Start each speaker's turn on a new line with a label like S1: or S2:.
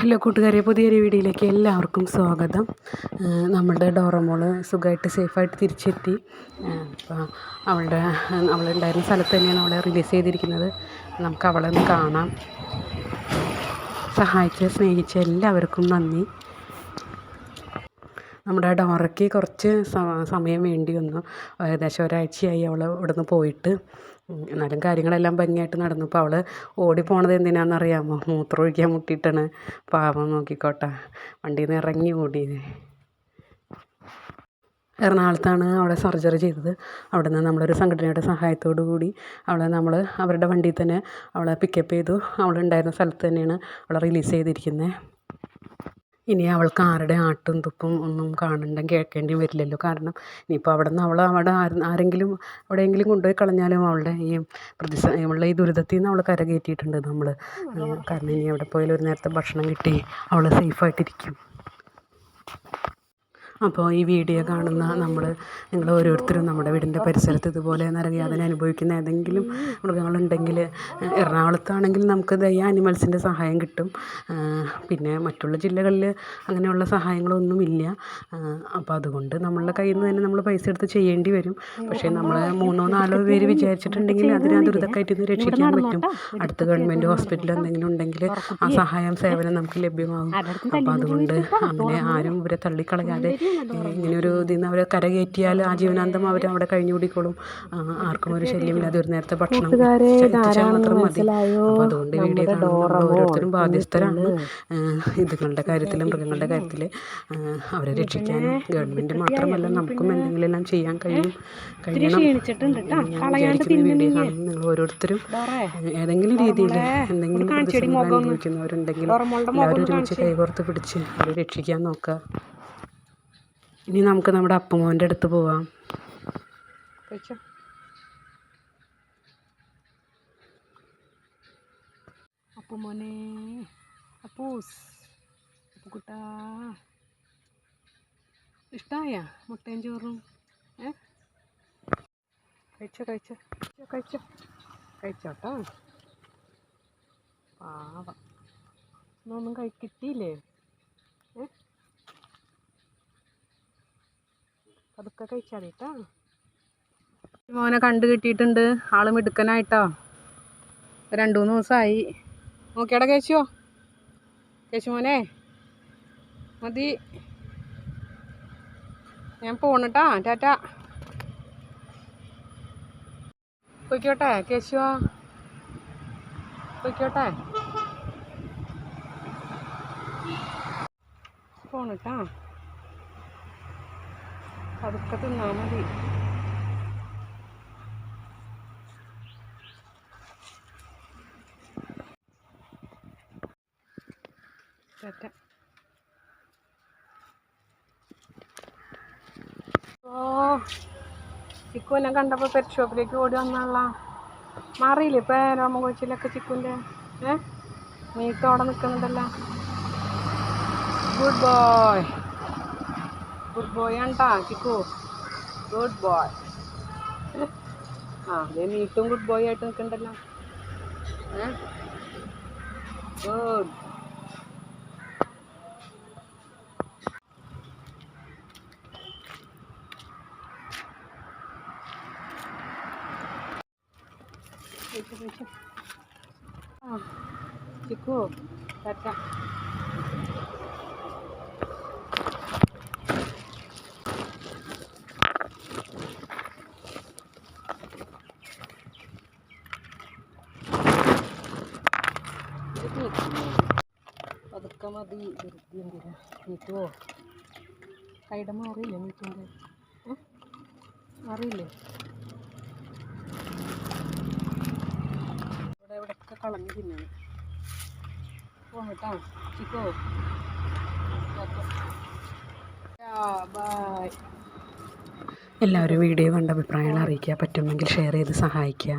S1: Hello കൂട്ടുകാരെ, പുതിയൊരു വീഡിയോയിലേക്ക് എല്ലാവർക്കും സ്വാഗതം. നമ്മളുടെ ഡോറമോൾ സുഖമായിട്ട് സേഫായിട്ട് തിരിച്ചെത്തി. അപ്പോൾ അവളുണ്ടായിരുന്ന സ്ഥലത്ത് തന്നെയാണ് അവളെ റിലീസ് ചെയ്തിരിക്കുന്നത്. നമുക്ക് അവളെ ഒന്ന് കാണാം. സഹായിച്ച സ്നേഹിച്ച എല്ലാവർക്കും നന്ദി. നമ്മുടെ ഡോറയ്ക്ക് കുറച്ച് സമയം വേണ്ടി വന്നു. ഏകദേശം ഒരാഴ്ചയായി അവൾ ഇവിടെ നിന്ന് പോയിട്ട്. എന്നാലും കാര്യങ്ങളെല്ലാം ഭംഗിയായിട്ട് നടന്നു. ഇപ്പോൾ അവൾ ഓടിപ്പോണത് എന്തിനാണെന്നറിയാമോ? മൂത്രം ഒഴിക്കാൻ മുട്ടിയിട്ടാണ്. പാവം നോക്കിക്കോട്ടെ, വണ്ടിയിൽ നിന്ന് ഇറങ്ങി ഓടിയത്. എറണാകുളത്താണ് അവളെ സർജറി ചെയ്തത്. അവിടെ നിന്ന് നമ്മളൊരു സംഘടനയുടെ സഹായത്തോടു കൂടി അവരുടെ വണ്ടിയിൽ തന്നെ അവളെ പിക്കപ്പ് ചെയ്തു. അവളുണ്ടായിരുന്ന സ്ഥലത്ത് തന്നെയാണ് അവളെ റിലീസ് ചെയ്തിരിക്കുന്നത്. ഇനി അവൾക്ക് ആരുടെ ആട്ടും തുപ്പും ഒന്നും കേൾക്കേണ്ടി വരില്ലല്ലോ. കാരണം ഇനിയിപ്പോൾ അവിടെ നിന്ന് അവിടെ ആരെങ്കിലും എവിടെയെങ്കിലും കൊണ്ടുപോയി കളഞ്ഞാലും അവളുടെ ഈ ദുരിതത്തിൽ നിന്ന് അവൾ കരകയറ്റിയിട്ടുണ്ട് നമ്മൾ. കാരണം ഇനി എവിടെ പോയാലും ഒരു നേരത്തെ ഭക്ഷണം കിട്ടി അവൾ സേഫായിട്ടിരിക്കും. അപ്പോൾ ഈ വീഡിയോ കാണുന്ന നിങ്ങൾ ഓരോരുത്തരും നമ്മുടെ വീടിൻ്റെ പരിസരത്ത് ഇതുപോലെ നരകയാതന അനുഭവിക്കുന്ന ഏതെങ്കിലും മൃഗങ്ങളുണ്ടെങ്കിൽ, എറണാകുളത്താണെങ്കിൽ നമുക്ക് ദയ ആനിമൽസിൻ്റെ സഹായം കിട്ടും. പിന്നെ മറ്റുള്ള ജില്ലകളിൽ അങ്ങനെയുള്ള സഹായങ്ങളൊന്നുമില്ല. അപ്പോൾ അതുകൊണ്ട് നമ്മളുടെ കയ്യിൽ നിന്ന് തന്നെ നമ്മൾ പൈസ എടുത്ത് ചെയ്യേണ്ടി വരും. പക്ഷേ നമ്മൾ 3-4 പേര് വിചാരിച്ചിട്ടുണ്ടെങ്കിൽ അതിനെ ദുരിതക്കയറ്റിൽ നിന്ന് രക്ഷിക്കാൻ പറ്റും. അടുത്ത ഗവൺമെൻറ് ഹോസ്പിറ്റൽ എന്തെങ്കിലും ഉണ്ടെങ്കിൽ ആ സേവനം നമുക്ക് ലഭ്യമാകും. അപ്പോൾ അതുകൊണ്ട് അങ്ങനെ ആരും ഇവരെ തള്ളിക്കളയാതെ ഇങ്ങനെയൊരു ഇതിൽ നിന്ന് അവരെ കരകയറ്റിയാൽ ആജീവനാന്തം അവർ അവിടെ കഴിഞ്ഞുകൂടിക്കോളും. ആർക്കും ഒരു ശല്യമില്ലാതെ ഒരു നേരത്തെ ഭക്ഷണം എത്തിച്ചാൽ മാത്രം മതി. അപ്പോൾ അതുകൊണ്ട് വീഡിയോ കാണുമ്പോൾ ഓരോരുത്തരും ബാധ്യസ്ഥരാണ്. ഇതുങ്ങളുടെ കാര്യത്തിൽ, മൃഗങ്ങളുടെ കാര്യത്തിൽ അവരെ രക്ഷിക്കാനും ഗവൺമെൻറ് മാത്രമല്ല നമുക്കും എന്തെങ്കിലും എല്ലാം ചെയ്യാൻ കഴിയണം. ഞാൻ വിചാരിക്കുന്ന വീഡിയോ കാണുമ്പോൾ നിങ്ങൾ ഓരോരുത്തരും ഏതെങ്കിലും രീതിയിൽ എന്തെങ്കിലും പ്രതിസന്ധി അനുഭവിക്കുന്നവരുണ്ടെങ്കിൽ എല്ലാവരും ഒരുമിച്ച് കൈകോർത്ത് പിടിച്ച് അവരെ രക്ഷിക്കാൻ നോക്കുക. ഇനി നമുക്ക് നമ്മുടെ അപ്പുമോൻ്റെ അടുത്ത് പോവാം. അപ്പുമോനെ, അപ്പൂസ്, അപ്പുക്കുട്ടാ, ഇഷ്ടമായ മുട്ടയും ചോറും? കഴിച്ചോട്ടോ. പാവം, ഒന്നും കിട്ടിയില്ലേ? അതൊക്കെ കഴിച്ചാൽ കേട്ടോ. മോനെ കണ്ടു കിട്ടിയിട്ടുണ്ട്. ആള് മിടുക്കനായിട്ടോ. 2-3 ദിവസമായി. നോക്കിയാടാ കേശു മോനെ, മതി, ഞാൻ പോണട്ടാ. ടാറ്റ. പൊയ്ക്കോട്ടെ കേശുവാ, പൊയ്ക്കോട്ടെ, പോണട്ടാ. അതൊക്കെ തിന്നാൽ മതി. ചിക്കു എന്നെ കണ്ടപ്പോൾ പെറ്റ് ഷോപ്പിലേക്ക് ഓടി വന്നുള്ള മാറിയില്ലേ? ഇപ്പം രോമകൊച്ചിലൊക്കെ ചിക്കുൻ്റെ മീത്തോടെ നിൽക്കുന്നുണ്ടല്ലോ. ഗുഡ് ബോയ് ആണ്ടാ ചിക്കു, ഗുഡ് ബോയ്. അതേ മീറ്റും ഗുഡ് ബോയ് ആയിട്ട് നിൽക്കണ്ടല്ലോ. ഗുഡ്. ചിക്കു ടാറ്റ. അതൊക്കെ മതി. വെറുതെ എന്തിനാ മീറ്റുവോ? കൈയുടെ മാറിയില്ലേ മീറ്റിൻ്റെ? മാറിയില്ലേ? ഇവിടെയൊക്കെ കളഞ്ഞു തിന്നാണ്. പോകട്ടോ ചിക്കോ. ബൈ. എല്ലാവരും വീഡിയോ കണ്ട അഭിപ്രായങ്ങൾ അറിയിക്കുക. പറ്റുമെങ്കിൽ ഷെയർ ചെയ്ത് സഹായിക്കുക.